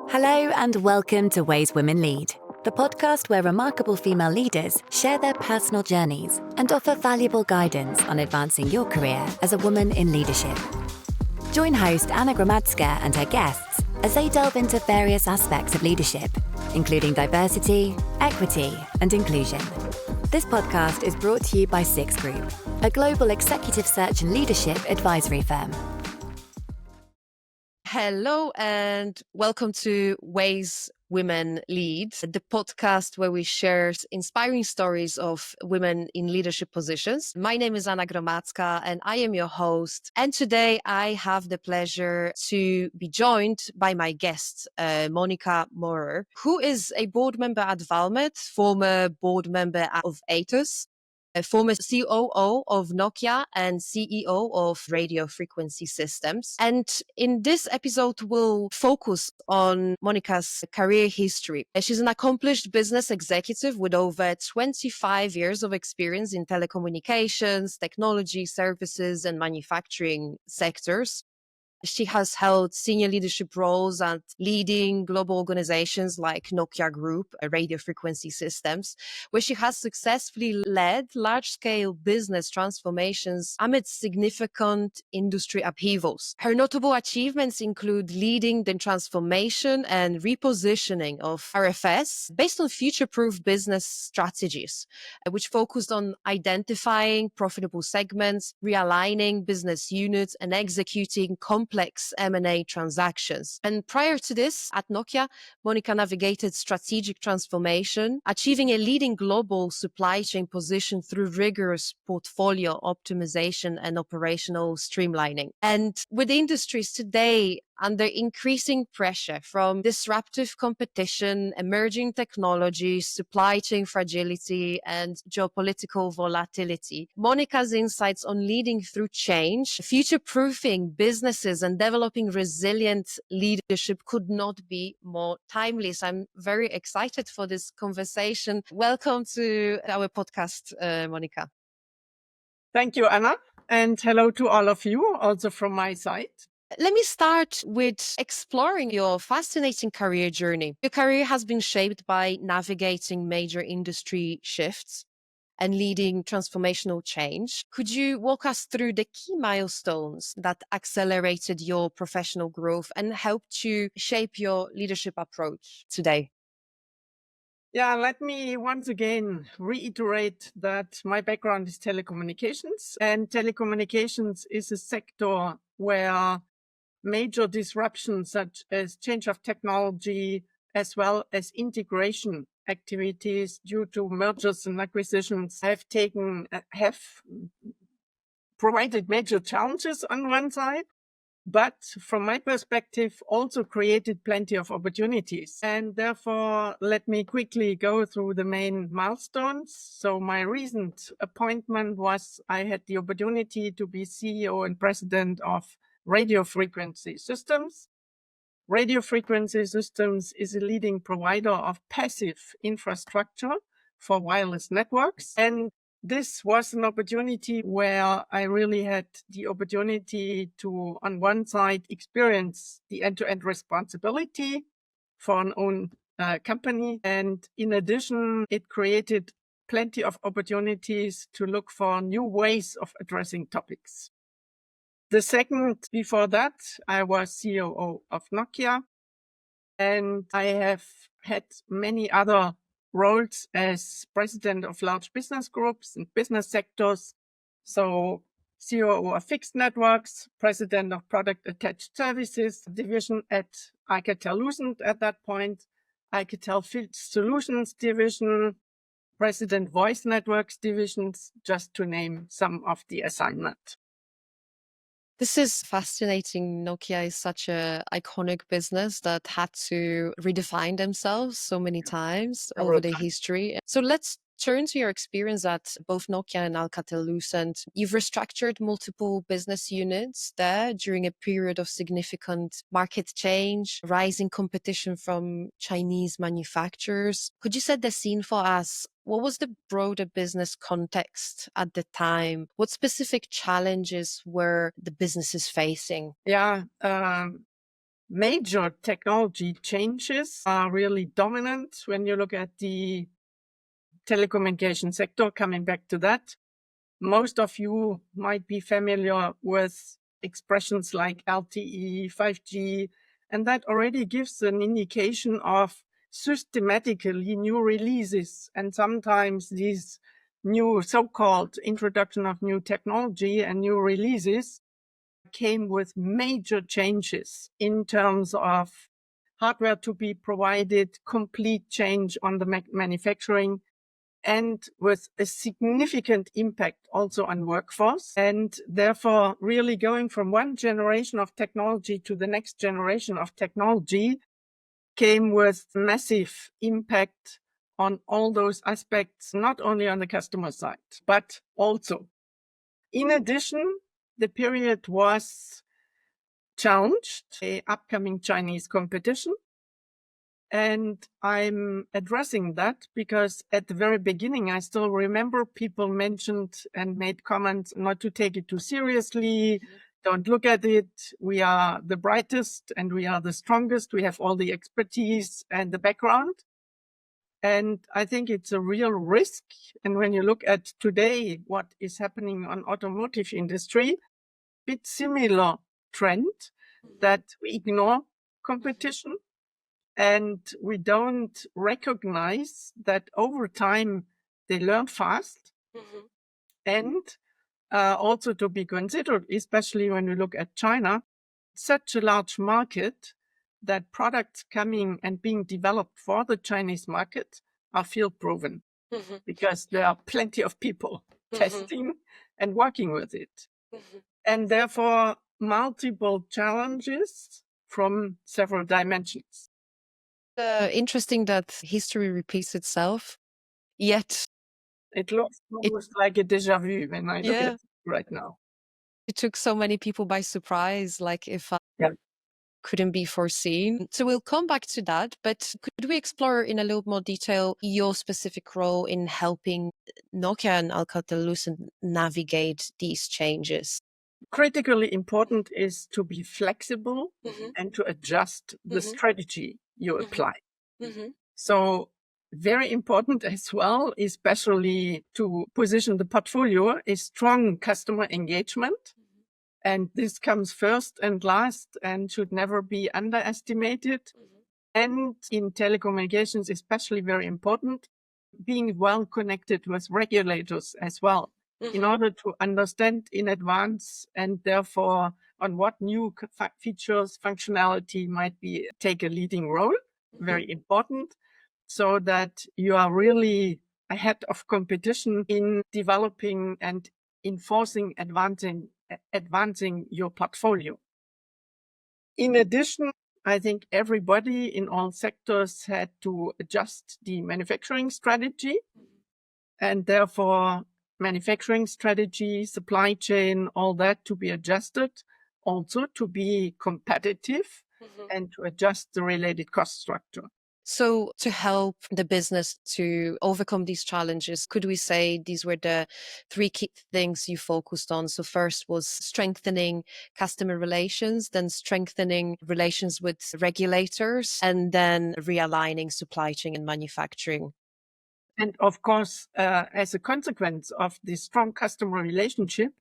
Hello and welcome to Ways Women Lead, the podcast where remarkable female leaders share their personal journeys and offer valuable guidance on advancing your career as a woman in leadership. Join host Anna Gromadska and her guests as they delve into various aspects of leadership, including diversity, equity, and inclusion. This podcast is brought to you by Six Group, a global executive search and leadership advisory firm. Hello and welcome to Ways Women Lead, the podcast where we share inspiring stories of women in leadership positions. My name is Anna Gromadska and I am your host. And today I have the pleasure to be joined by my guest, Monika Maurer, who is a board member at Valmet, former board member of Atos, a former COO of Nokia and CEO of Radio Frequency Systems. And in this episode, we'll focus on Monika's career history. She's an accomplished business executive with over 25 years of experience in telecommunications, technology, services, and manufacturing sectors. She has held senior leadership roles at leading global organizations like Nokia Group, Radio Frequency Systems, where she has successfully led large-scale business transformations amid significant industry upheavals. Her notable achievements include leading the transformation and repositioning of RFS based on future-proof business strategies, which focused on identifying profitable segments, realigning business units, and executing complex M&A transactions. And prior to this, at Nokia, Monika navigated strategic transformation, achieving a leading global supply chain position through rigorous portfolio optimization and operational streamlining. And with industries today under increasing pressure from disruptive competition, emerging technologies, supply chain fragility, and geopolitical volatility, Monika's insights on leading through change, future-proofing businesses, and developing resilient leadership could not be more timely. So I'm very excited for this conversation. Welcome to our podcast, Monika. Thank you, Anna. And hello to all of you, also from my side. Let me start with exploring your fascinating career journey. Your career has been shaped by navigating major industry shifts and leading transformational change. Could you walk us through the key milestones that accelerated your professional growth and helped you shape your leadership approach today? Yeah, let me once again reiterate that my background is telecommunications, and telecommunications is a sector where major disruptions such as change of technology as well as integration activities due to mergers and acquisitions have provided major challenges on one side, but from my perspective also created plenty of opportunities. And therefore, let me quickly go through the main milestones. So my recent appointment was I had the opportunity to be CEO and president of Radio Frequency Systems. Radio Frequency Systems is a leading provider of passive infrastructure for wireless networks. And this was an opportunity where I really had the opportunity to, on one side, experience the end-to-end responsibility for an own company. And in addition, it created plenty of opportunities to look for new ways of addressing topics. The second, before that, I was COO of Nokia, and I have had many other roles as president of large business groups and business sectors. So COO of fixed networks, president of product attached services division at Alcatel-Lucent at that point, Alcatel Field Solutions division, president voice networks divisions, just to name some of the assignments. This is fascinating. Nokia is such an iconic business that had to redefine themselves so many times over the history. So let's turn to your experience at both Nokia and Alcatel-Lucent. You've restructured multiple business units there during a period of significant market change, rising competition from Chinese manufacturers. Could you set the scene for us? What was the broader business context at the time? What specific challenges were the businesses facing? Yeah, major technology changes are really dominant when you look at the telecommunication sector. Coming back to that, most of you might be familiar with expressions like LTE, 5G, and that already gives an indication of systematically new releases. And sometimes these new so-called introduction of new technology and new releases came with major changes in terms of hardware to be provided, complete change on the manufacturing, and with a significant impact also on workforce. And therefore, really going from one generation of technology to the next generation of technology came with massive impact on all those aspects, not only on the customer side, but also. In addition, the period was challenged, the upcoming Chinese competition. And I'm addressing that because at the very beginning, I still remember people mentioned and made comments not to take it too seriously. Don't look at it. We are the brightest and we are the strongest. We have all the expertise and the background. And I think it's a real risk. And when you look at today, what is happening on automotive industry, bit similar trend that we ignore competition. And we don't recognize that over time they learn fast. And also to be considered, especially when we look at China, such a large market that products coming and being developed for the Chinese market are field proven because there are plenty of people testing and working with it. And therefore, multiple challenges from several dimensions. Interesting that history repeats itself, yet it looks almost like a déjà vu when I look at it right now. It took so many people by surprise, like if couldn't be foreseen. So we'll come back to that, but could we explore in a little more detail your specific role in helping Nokia and Alcatel-Lucent navigate these changes? Critically important is to be flexible and to adjust the strategy you apply. So very important as well, especially to position the portfolio, is strong customer engagement. And this comes first and last and should never be underestimated. And in telecommunications, especially very important, being well connected with regulators as well, in order to understand in advance and therefore on what new features, functionality might be take a leading role. Very important, so that you are really ahead of competition in developing and enforcing, advancing your portfolio. In addition, I think everybody in all sectors had to adjust the manufacturing strategy, and therefore manufacturing strategy, supply chain, all that to be adjusted, also to be competitive and to adjust the related cost structure. So to help the business to overcome these challenges, could we say these were the three key things you focused on? So first was strengthening customer relations, then strengthening relations with regulators, and then realigning supply chain and manufacturing. And of course, as a consequence of this strong customer relationship,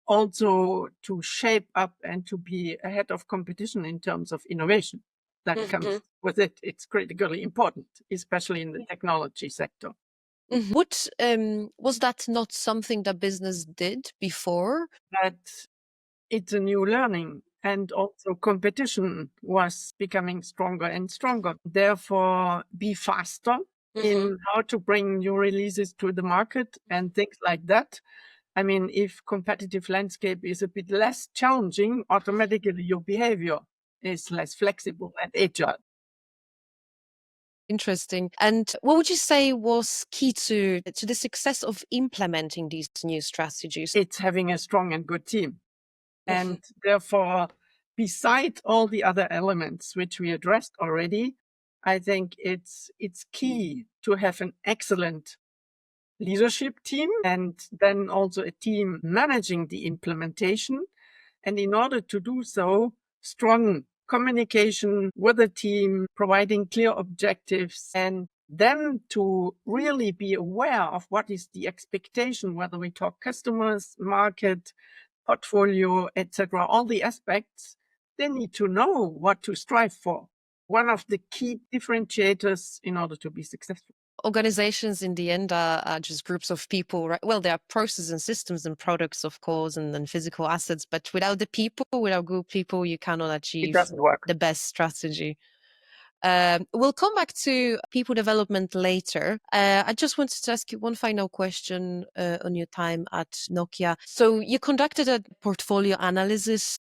also to shape up and to be ahead of competition in terms of innovation. That comes with it. It's critically important, especially in the technology sector. What was that not something that business did before? But it's a new learning, and also competition was becoming stronger and stronger. Therefore, be faster in how to bring new releases to the market and things like that. I mean, if competitive landscape is a bit less challenging, automatically your behavior is less flexible and agile. Interesting. And what would you say was key to the success of implementing these new strategies? It's having a strong and good team. And therefore, beside all the other elements which we addressed already, I think it's key to have an excellent leadership team and then also a team managing the implementation. And in order to do so, strong communication with the team, providing clear objectives, and then to really be aware of what is the expectation, whether we talk customers, market, portfolio, etc., all the aspects, they need to know what to strive for. One of the key differentiators in order to be successful. Organizations in the end are just groups of people, right? Well, there are processes and systems and products, of course, and then physical assets, but without the people, without good people, you cannot It achieve doesn't work. the best strategy. We'll come back to people development later. I just wanted to ask you one final question on your time at Nokia. So you conducted a portfolio analysis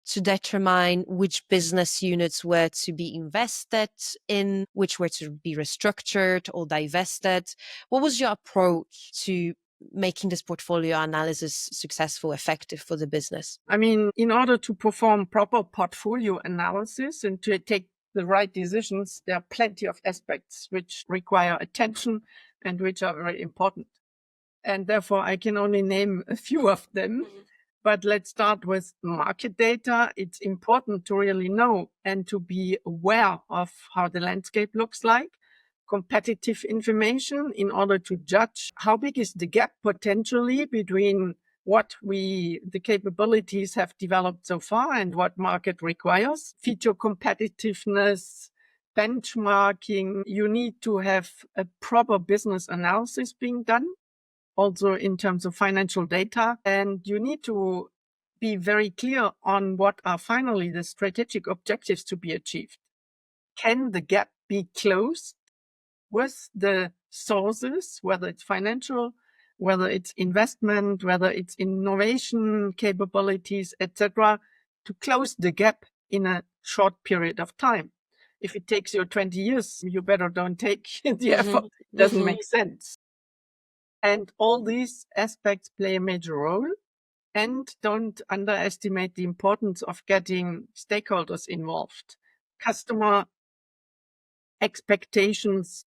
to determine which business units were to be invested in, which were to be restructured or divested. What was your approach to making this portfolio analysis successful, effective for the business? I mean, in order to perform proper portfolio analysis and to take the right decisions, there are plenty of aspects which require attention and which are very important. And therefore, I can only name a few of them. But let's start with market data. It's important to really know and to be aware of how the landscape looks like, competitive information in order to judge how big is the gap potentially between what the capabilities have developed so far and what market requires, feature competitiveness, benchmarking. You need to have a proper business analysis being done, also in terms of financial data. And you need to be very clear on what are finally the strategic objectives to be achieved. Can the gap be closed with the sources, whether it's financial, whether it's investment, whether it's innovation capabilities, etc., to close the gap in a short period of time? If it takes you 20 years, you better don't take the effort. It doesn't make sense. And all these aspects play a major role. And don't underestimate the importance of getting stakeholders involved. Customer expectations,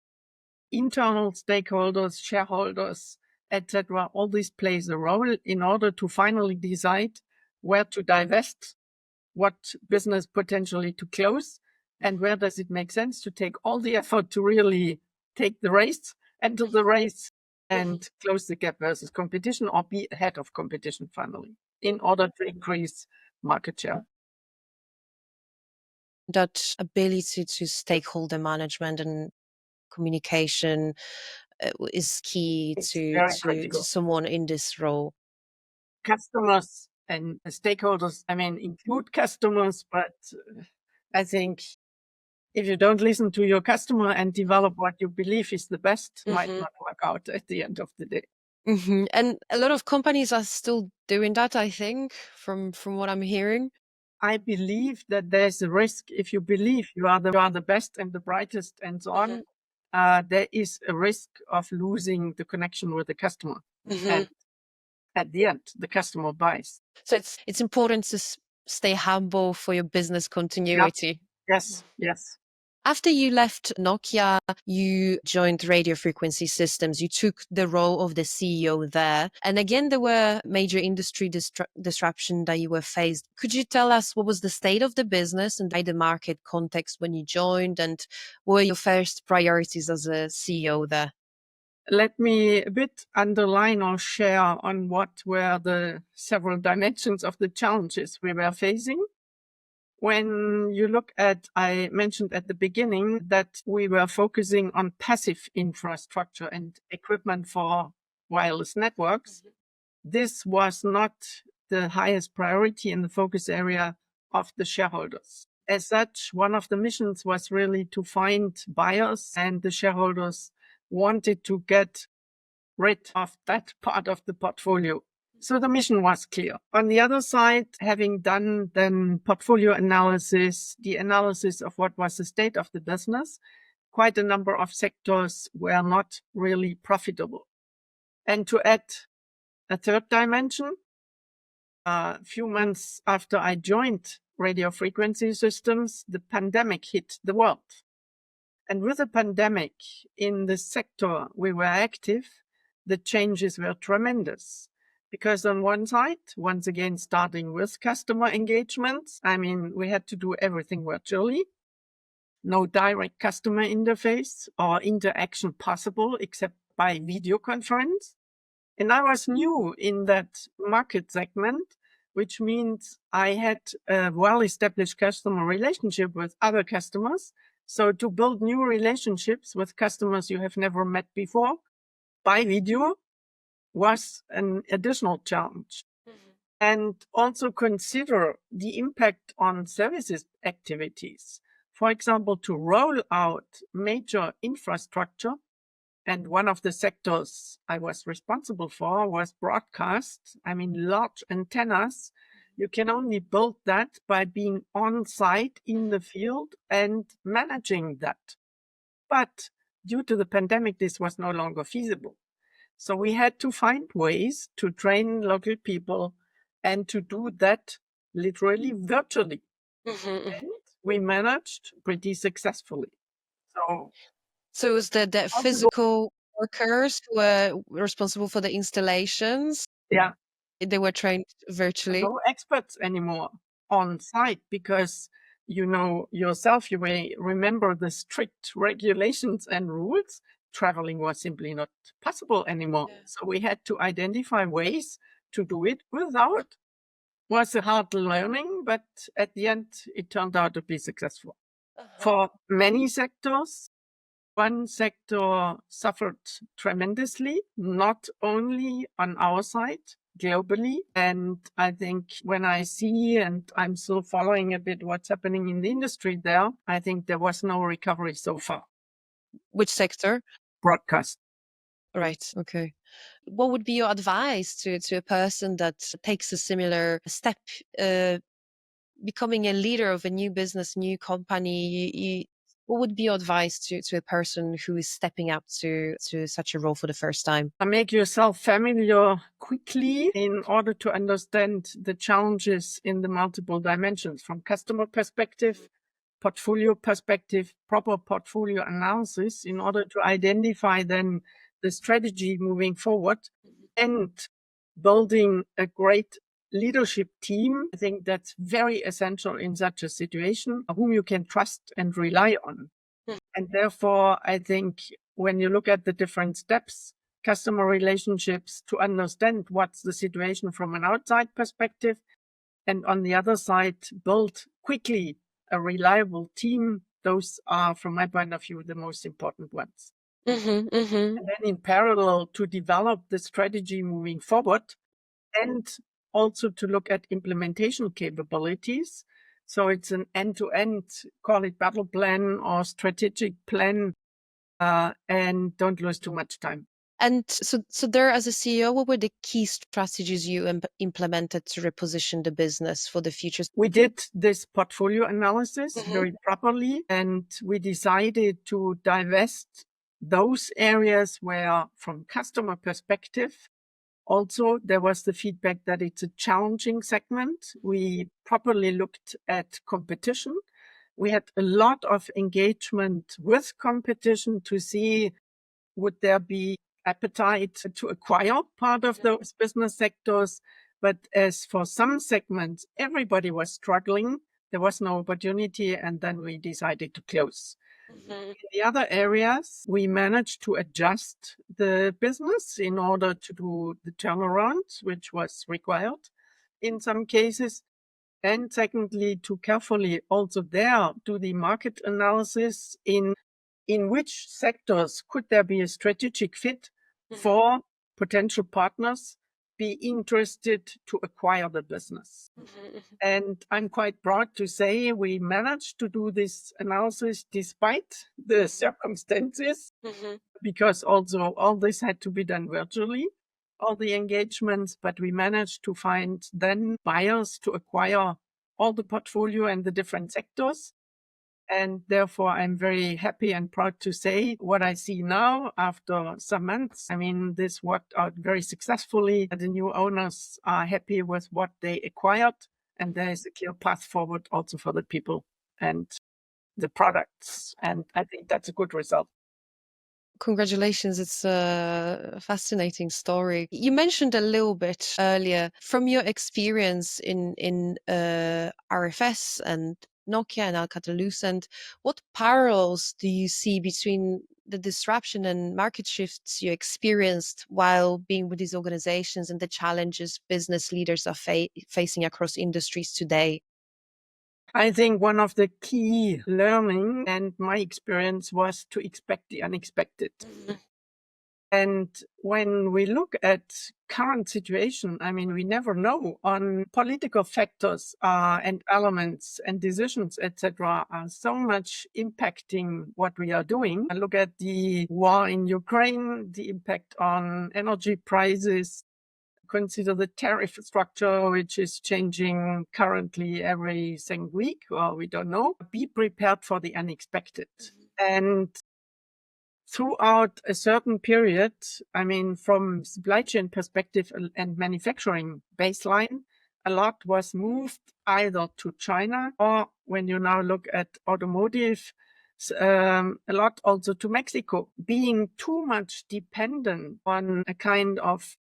internal stakeholders, shareholders, etc. All this plays a role in order to finally decide where to divest, what business potentially to close, and where does it make sense to take all the effort to really take the race, enter the race, and close the gap versus competition or be ahead of competition finally in order to increase market share. That ability to stakeholder management and communication is key It's to very critical. someone in this role. Customers and stakeholders, I mean, include customers, but I think if you don't listen to your customer and develop what you believe is the best, might not work out at the end of the day. And a lot of companies are still doing that, I think, from what I'm hearing. I believe that there's a risk if you believe you are the best and the brightest and so on. There is a risk of losing the connection with the customer. And at the end, the customer buys. So it's important to stay humble for your business continuity. Yes, yes. After you left Nokia, you joined Radio Frequency Systems. You took the role of the CEO there. And again, there were major industry disruption that you were faced. Could you tell us what was the state of the business and the market context when you joined? And what were your first priorities as a CEO there? Let me a bit underline or share on what were the several dimensions of the challenges we were facing. When you look at, I mentioned at the beginning that we were focusing on passive infrastructure and equipment for wireless networks. This was not the highest priority in the focus area of the shareholders. As such, one of the missions was really to find buyers, and the shareholders wanted to get rid of that part of the portfolio. So the mission was clear. On the other side, having done then portfolio analysis, the analysis of what was the state of the business, quite a number of sectors were not really profitable. And to add a third dimension, a few months after I joined Radio Frequency Systems, the pandemic hit the world. And with the pandemic in the sector we were active, the changes were tremendous Because on one side, once again, starting with customer engagements, we had to do everything virtually. No direct customer interface or interaction possible except by video conference. And I was new in that market segment, which means I had a well-established customer relationship with other customers. So to build new relationships with customers you have never met before by video was an additional challenge. And also consider the impact on services activities. For example, to roll out major infrastructure, and one of the sectors I was responsible for was broadcast. Large antennas. You can only build that by being on site in the field and managing that. But due to the pandemic, this was no longer feasible. So we had to find ways to train local people and to do that literally virtually. And we managed pretty successfully. So it was the physical workers who were responsible for the installations? Yeah. They were trained virtually? No experts anymore on site because yourself, you may remember the strict regulations and rules. Traveling was simply not possible anymore. Yeah. So we had to identify ways to do it without. Was a hard learning, but at the end, it turned out to be successful. For many sectors, one sector suffered tremendously, not only on our side, globally. And I think when I see, and I'm still following a bit what's happening in the industry there, I think there was no recovery so far. Which sector? Broadcast. Right. Okay. What would be your advice to a person that takes a similar step, becoming a leader of a new business, new company? What would be your advice to a person who is stepping up to such a role for the first time? Make yourself familiar quickly in order to understand the challenges in the multiple dimensions from customer perspective, portfolio perspective, proper portfolio analysis in order to identify then the strategy moving forward and building a great leadership team. I think that's very essential in such a situation, whom you can trust and rely on. And therefore, I think when you look at the different steps, customer relationships, to understand what's the situation from an outside perspective, and on the other side, build quickly a reliable team. Those are, from my point of view, the most important ones. And then in parallel, to develop the strategy moving forward and also to look at implementation capabilities. So it's an end-to-end, call it battle plan or strategic plan, and don't lose too much time. And so there, as a CEO, what were the key strategies you implemented to reposition the business for the future? We did this portfolio analysis very properly, and we decided to divest those areas where, from customer perspective, also there was the feedback that it's a challenging segment. We properly looked at competition. We had a lot of engagement with competition to see would there be appetite to acquire part of those business sectors. But as for some segments, everybody was struggling. There was no opportunity, and then we decided to close. In the other areas, we managed to adjust the business in order to do the turnaround, which was required in some cases. And secondly, to carefully also there do the market analysis in which sectors could there be a strategic fit for potential partners be interested to acquire the business. And I'm quite proud to say we managed to do this analysis despite the circumstances, because also all this had to be done virtually, all the engagements, but we managed to find then buyers to acquire all the portfolio and the different sectors. And therefore, I'm very happy and proud to say what I see now after some months. This worked out very successfully. The new owners are happy with what they acquired, and there is a clear path forward also for the people and the products. And I think that's a good result. Congratulations. It's a fascinating story. You mentioned a little bit earlier from your experience in RFS and Nokia and Alcatel-Lucent. What parallels do you see between the disruption and market shifts you experienced while being with these organizations and the challenges business leaders are facing across industries today? I think one of the key learning and my experience was to expect the unexpected. And when we look at current situation, I mean, we never know on political factors and elements and decisions, etc., are so much impacting what we are doing. And look at the war in Ukraine, the impact on energy prices. Consider the tariff structure, which is changing currently every second week, or we don't know. Be prepared for the unexpected. And throughout a certain period, I mean, from supply chain perspective and manufacturing baseline, a lot was moved either to China or when you now look at automotive, a lot also to Mexico. Being too much dependent on a kind of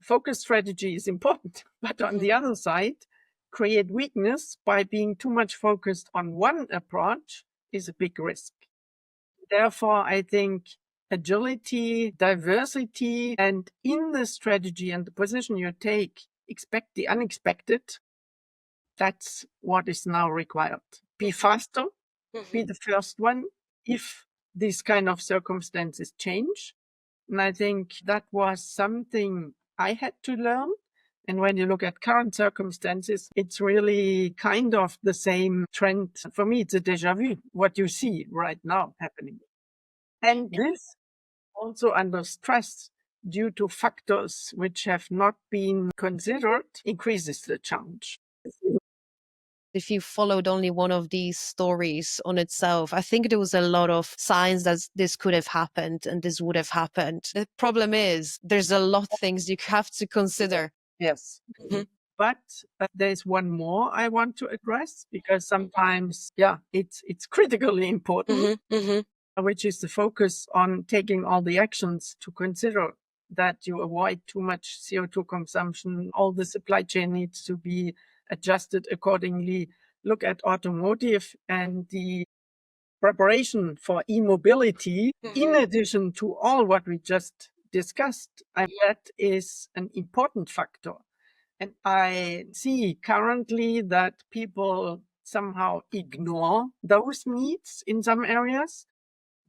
focus strategy is important, but on the other side, create weakness by being too much focused on one approach is a big risk. Therefore, I think agility, diversity, and in the strategy and the position you take, expect the unexpected. That's what is now required. Be faster, be the first one if these kind of circumstances change. And I think that was something I had to learn. And when you look at current circumstances, it's really kind of the same trend. For me, it's a déjà vu, what you see right now happening. And this also under stress due to factors which have not been considered increases the challenge. If you followed only one of these stories on itself, I think there was a lot of signs that this could have happened and this would have happened. The problem is there's a lot of things you have to consider. Yes. But there's one more I want to address because sometimes, it's critically important, which is the focus on taking all the actions to consider that you avoid too much CO2 consumption. All the supply chain needs to be adjusted accordingly. Look at automotive and the preparation for e-mobility, in addition to all what we just discussed. And that is an important factor. And I see currently that people somehow ignore those needs in some areas,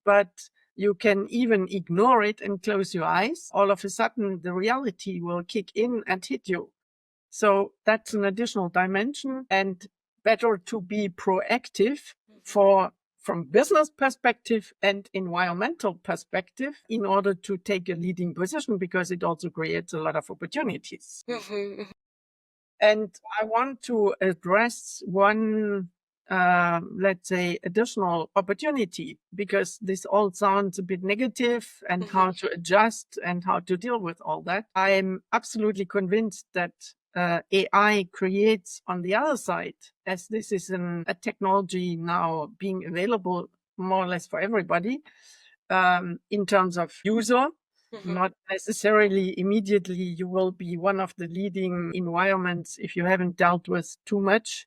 but you can even ignore it and close your eyes. All of a sudden, the reality will kick in and hit you. So that's an additional dimension, and better to be proactive from business perspective and environmental perspective in order to take a leading position, because it also creates a lot of opportunities. And I want to address one, let's say, additional opportunity, because this all sounds a bit negative and how to adjust and how to deal with all that. I'm absolutely convinced that AI creates on the other side, as this is a technology now being available more or less for everybody, in terms of user. Not necessarily immediately you will be one of the leading environments if you haven't dealt with too much.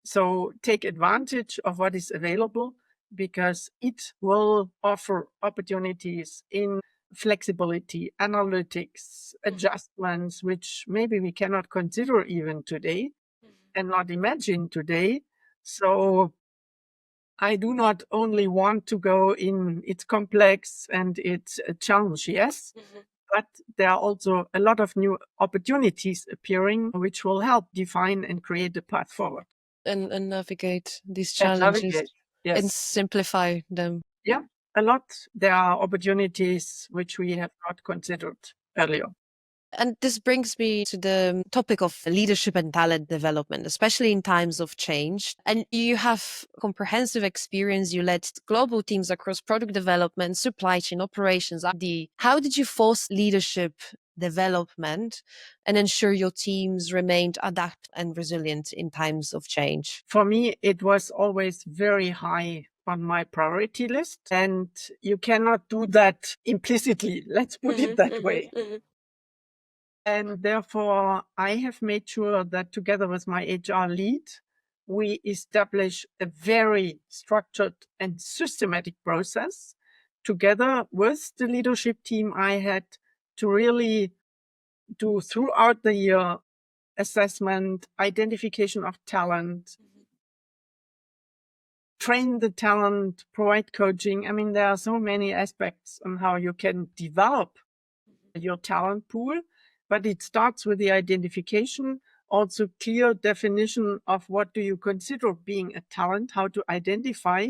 So take advantage of what is available, because it will offer opportunities in flexibility, analytics, adjustments, which maybe we cannot consider even today and not imagine today. So I do not only want to go in, it's complex and it's a challenge, yes, but there are also a lot of new opportunities appearing, which will help define and create a path forward. And navigate these challenges yes. and simplify them. Yeah, a lot. There are opportunities which we have not considered earlier. And this brings me to the topic of leadership and talent development, especially in times of change. And you have comprehensive experience. You led global teams across product development, supply chain operations, R&D. How did you force leadership development and ensure your teams remained adapt and resilient in times of change? For me, it was always very high on my priority list, and you cannot do that implicitly. Let's put it that way. And therefore, I have made sure that together with my HR lead, we establish a very structured and systematic process together with the leadership team I had to really do throughout the year assessment, identification of talent, train the talent, provide coaching. I mean, there are so many aspects on how you can develop your talent pool, but it starts with the identification, also clear definition of what do you consider being a talent, how to identify,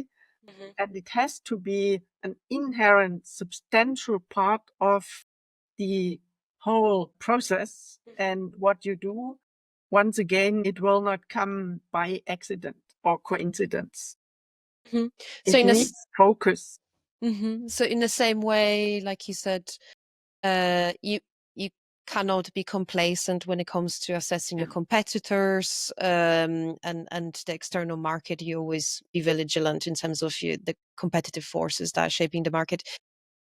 and it has to be an inherent, substantial part of the whole process and what you do. Once again, it will not come by accident or coincidence. So It needs focus. So in the same way, like you said, you cannot be complacent when it comes to assessing your competitors and the external market. You always be vigilant in terms of the competitive forces that are shaping the market.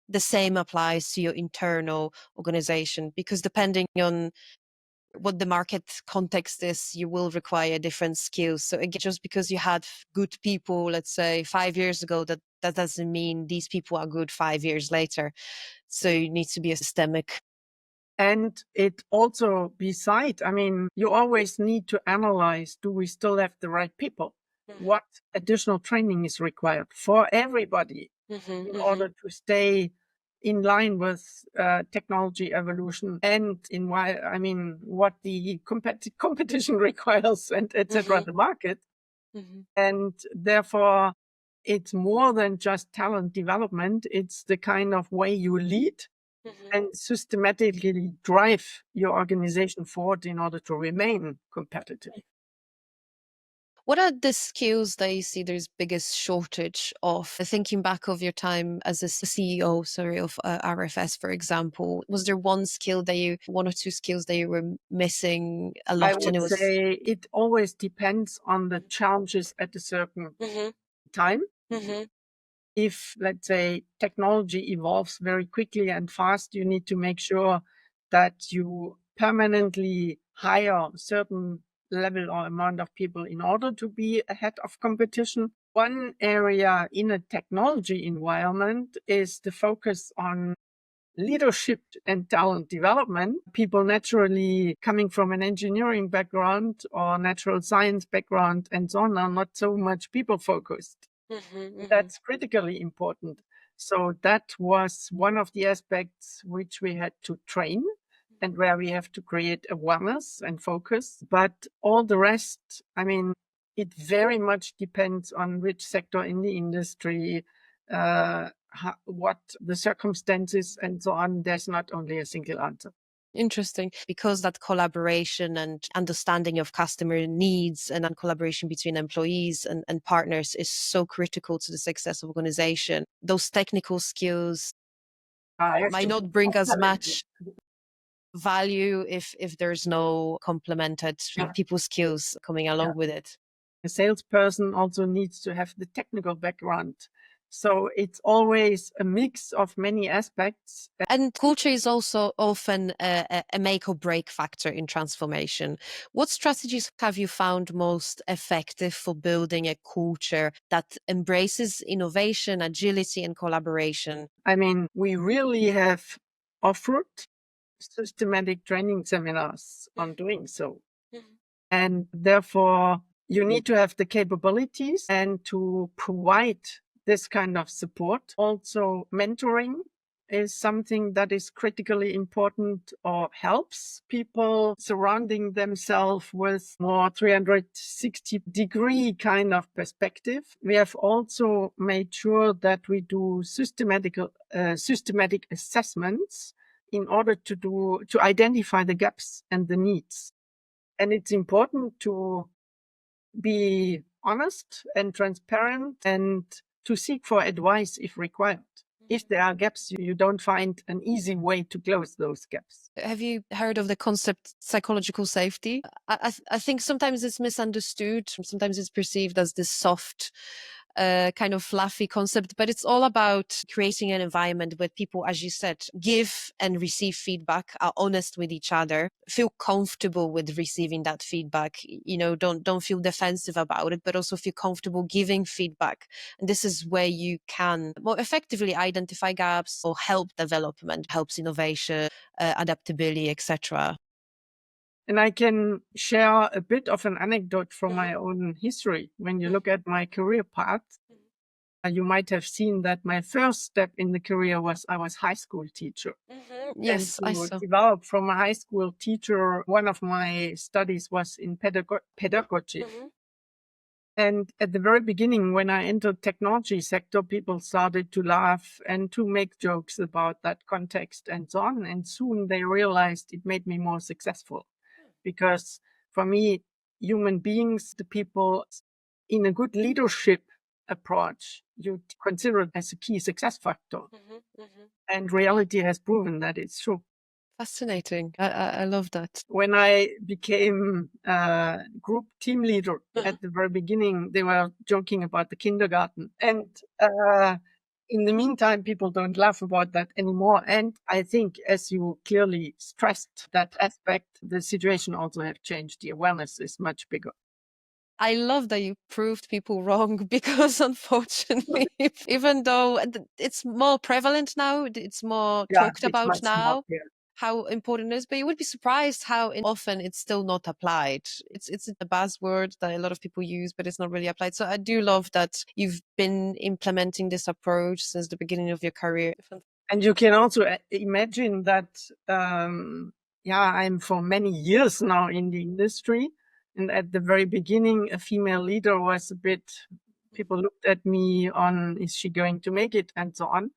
The same applies to your internal organization, because depending on what the market context is, you will require different skills. So again, just because you had good people, let's say 5 years ago, that doesn't mean these people are good 5 years later. So you need to be a systemic. And it also, beside, I mean, you always need to analyze, do we still have the right people? What additional training is required for everybody in order to stay in line with technology evolution and what the competition requires and etc. the market. And therefore, it's more than just talent development. It's the kind of way you lead and systematically drive your organization forward in order to remain competitive. What are the skills that you see there's biggest shortage of? Thinking back of your time as a CEO, of RFS, for example, was there one or two skills that you were missing a lot? I would say it always depends on the challenges at a certain time. If, let's say, technology evolves very quickly and fast, you need to make sure that you permanently hire a certain level or amount of people in order to be ahead of competition. One area in a technology environment is the focus on leadership and talent development. People naturally coming from an engineering background or natural science background and so on are not so much people focused. That's critically important. So that was one of the aspects which we had to train and where we have to create awareness and focus. But all the rest, I mean, it very much depends on which sector in the industry, what the circumstances and so on. There's not only a single answer. Interesting, because that collaboration and understanding of customer needs and collaboration between employees and partners is so critical to the success of organization. Those technical skills might not bring as much value if there's no complemented people skills coming along with it. A salesperson also needs to have the technical background. So it's always a mix of many aspects. And culture is also often a make or break factor in transformation. What strategies have you found most effective for building a culture that embraces innovation, agility, and collaboration? I mean, we really have offered systematic training seminars on doing so. And therefore, you need to have the capabilities and to provide this kind of support. Also, mentoring is something that is critically important or helps people surrounding themselves with more 360-degree kind of perspective. We have also made sure that we do systematic assessments in order to identify the gaps and the needs. And it's important to be honest and transparent and to seek for advice if required. If there are gaps, you don't find an easy way to close those gaps. Have you heard of the concept psychological safety? I think sometimes it's misunderstood. Sometimes it's perceived as this soft a kind of fluffy concept, but it's all about creating an environment where people, as you said, give and receive feedback, are honest with each other, feel comfortable with receiving that feedback, don't feel defensive about it, but also feel comfortable giving feedback. And this is where you can more effectively identify gaps or help development, helps innovation, adaptability, etc. And I can share a bit of an anecdote from my own history. When you look at my career path, you might have seen that my first step in the career was I was high school teacher. Yes, and I to saw. develop from a high school teacher, one of my studies was in pedagogy. And at the very beginning, when I entered technology sector, people started to laugh and to make jokes about that context and so on. And soon they realized it made me more successful. Because for me, human beings, the people in a good leadership approach, you consider it as a key success factor. And reality has proven that it's true. Fascinating. I love that. When I became group team leader at the very beginning, they were joking about the kindergarten. And in the meantime, people don't laugh about that anymore. And I think, as you clearly stressed that aspect, the situation also have changed. The awareness is much bigger. I love that you proved people wrong, because unfortunately, even though it's more prevalent now, it's more Yeah, talked it's about much more now, clear. how important it is, but you would be surprised how often it's still not applied. It's a buzzword that a lot of people use, but it's not really applied. So I do love that you've been implementing this approach since the beginning of your career. And you can also imagine that, I'm for many years now in the industry. And at the very beginning, a female leader was a bit, people looked at me on, is she going to make it, and so on.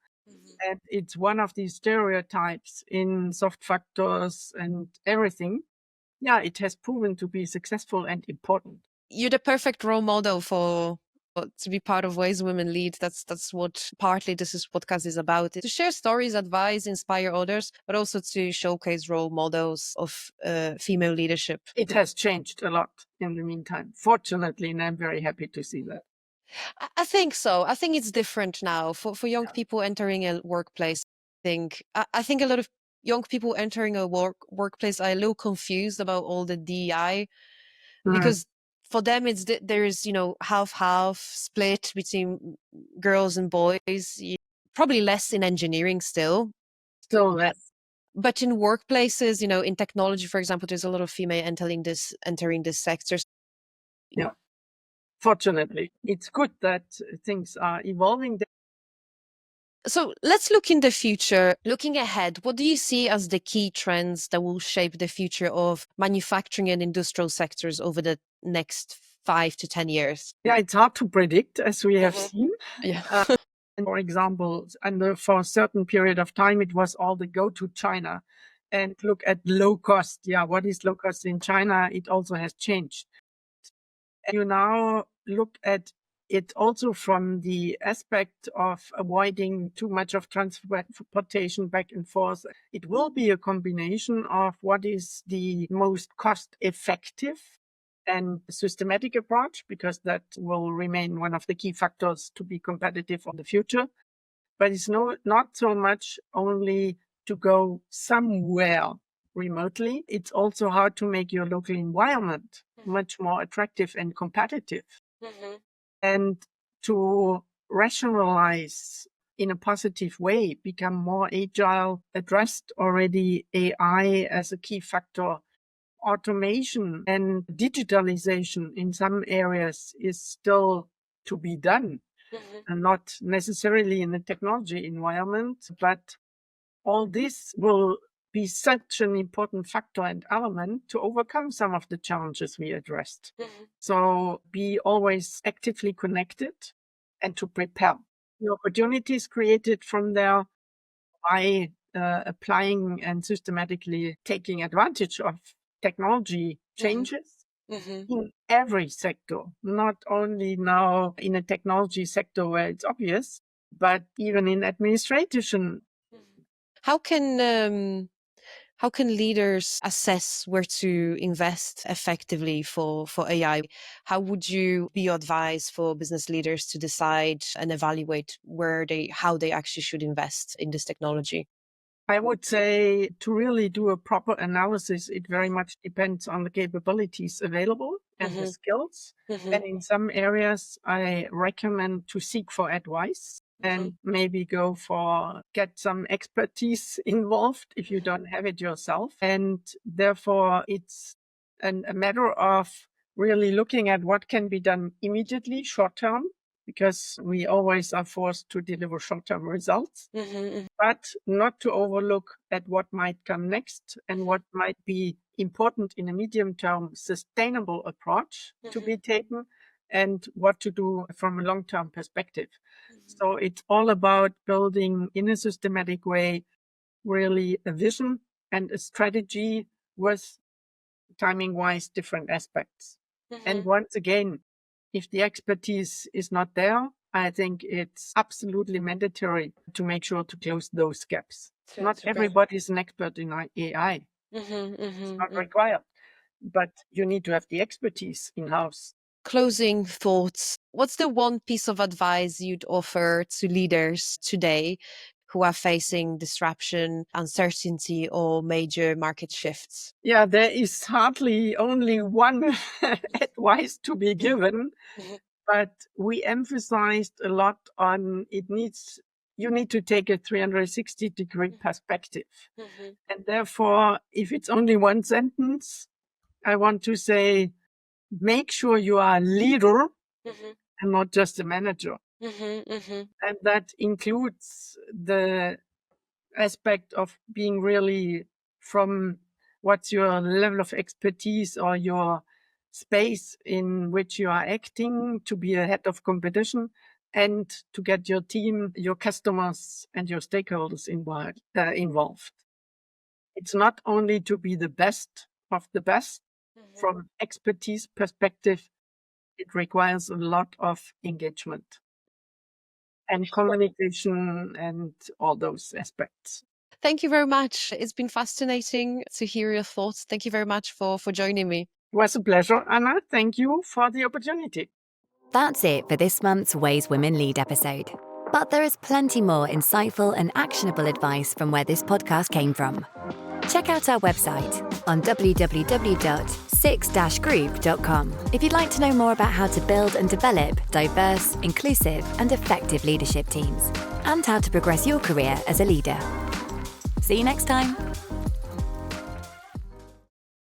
And it's one of these stereotypes in soft factors and everything. Yeah, it has proven to be successful and important. You're the perfect role model to be part of Ways Women Lead. That's what partly this podcast is about, to share stories, advise, inspire others, but also to showcase role models of female leadership. It has changed a lot in the meantime, fortunately, and I'm very happy to see that. I think so. I think it's different now for young people entering a workplace. I think a lot of young people entering a workplace are a little confused about all the DEI, because for them there is half split between girls and boys, probably less in engineering still, less. but in workplaces, in technology, for example, there's a lot of female entering this sector. Yeah, fortunately, it's good that things are evolving. So let's look in the future. Looking ahead, what do you see as the key trends that will shape the future of manufacturing and industrial sectors over the next 5 to 10 years? Yeah, it's hard to predict, as we have seen. Yeah. For example, for a certain period of time, it was all the go to China and look at low cost. Yeah, what is low cost in China? It also has changed. And you now look at it also from the aspect of avoiding too much of transportation back and forth. It will be a combination of what is the most cost effective and systematic approach, because that will remain one of the key factors to be competitive in the future. But it's not so much only to go somewhere remotely. It's also how to make your local environment much more attractive and competitive, and to rationalize in a positive way, become more agile, addressed already AI as a key factor. Automation and digitalization in some areas is still to be done, and not necessarily in the technology environment, but all this will be such an important factor and element to overcome some of the challenges we addressed. So be always actively connected and to prepare. The opportunities created from there by applying and systematically taking advantage of technology changes in every sector, not only now in a technology sector where it's obvious, but even in administration. How can How can leaders assess where to invest effectively for AI? How would you be your advice for business leaders to decide and evaluate how they actually should invest in this technology? I would say to really do a proper analysis, it very much depends on the capabilities available and the skills. And in some areas, I recommend to seek for advice and maybe get some expertise involved if you don't have it yourself. And therefore, it's a matter of really looking at what can be done immediately, short term, because we always are forced to deliver short-term results, but not to overlook at what might come next and what might be important in a medium-term sustainable approach to be taken and what to do from a long-term perspective. So it's all about building in a systematic way, really a vision and a strategy with timing-wise different aspects. And once again, if the expertise is not there, I think it's absolutely mandatory to make sure to close those gaps. Not everybody is an expert in AI. It's not required, but you need to have the expertise in-house. Closing thoughts. What's the one piece of advice you'd offer to leaders today who are facing disruption, uncertainty, or major market shifts? Yeah, there is hardly only one advice to be given, but we emphasized a lot on you need to take a 360-degree perspective. And therefore, if it's only one sentence, I want to say, make sure you are a leader and not just a manager. And that includes the aspect of being really from what's your level of expertise or your space in which you are acting to be ahead of competition and to get your team, your customers and your stakeholders involved. It's not only to be the best of the best from expertise perspective, it requires a lot of engagement and communication and all those aspects. Thank you very much. It's been fascinating to hear your thoughts. Thank you very much for joining me. It was a pleasure, Anna. Thank you for the opportunity. That's it for this month's Ways Women Lead episode. But there is plenty more insightful and actionable advice from where this podcast came from. Check out our website on www.six-group.com if you'd like to know more about how to build and develop diverse, inclusive, and effective leadership teams, and how to progress your career as a leader. See you next time.